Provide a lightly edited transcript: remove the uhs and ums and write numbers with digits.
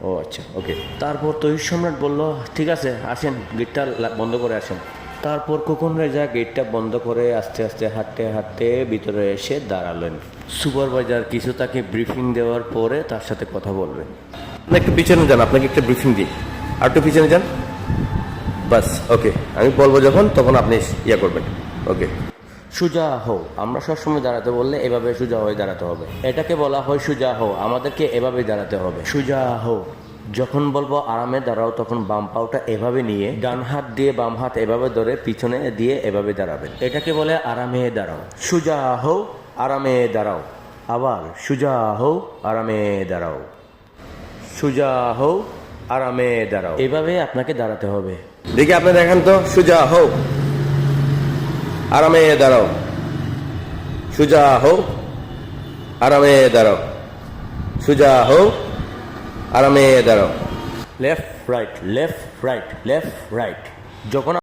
ও আচ্ছা, ওকে। তারপর তহিদ সম্রাট বলল, ঠিক আছে আসেন, গেটটা বন্ধ করে আসেন। তারপর খোকন রেজা গেটটা বন্ধ করে আস্তে আস্তে হাঁটতে হাঁটতে ভিতরে এসে দাঁড়ালেন। সুপারভাইজার কিছু তাকে ব্রিফিং দেওয়ার পরে তার সাথে কথা বলবেন। আপনি একটু পিছনে যান, আপনাকে একটা ব্রিফিং দিই, আর একটু পিছনে যান, বাস। ওকে, আমি বলবো যখন তখন আপনি ইয়া করবেন। ওকে। সুজা হও, আমরা সবসময় দাঁড়াতে বললে এভাবে সুজা হয়ে দাঁড়াতে হবে। এটাকে বলা হয় সুজা হও, আমাদেরকে এভাবেই দাঁড়াতে হবে। সুজা হও। যখন বলবো আরামে দাঁড়াও তখন বাম পাওটা এভাবে নিয়ে ডান হাত দিয়ে বাম হাত এভাবে ধরে পিছনে দিয়ে এভাবে দাঁড়াবেন। এটাকে বলে আরামে দাঁড়াও। সুজা হও, আরামে দাঁড়াও। আবার সুজা হও, আরামে দাঁড়াও। সুজা হও, আরামে দাঁড়াও। এভাবে আপনাকে দাঁড়াতে হবে। দেখি আপনি দেখেন তো, সুজা হও, আরামে দাঁড়াও। সুজা হও, আরামে দাঁড়াও। সুজা হও, আরামে দাঁড়াও। Left right, left right, left right. যখন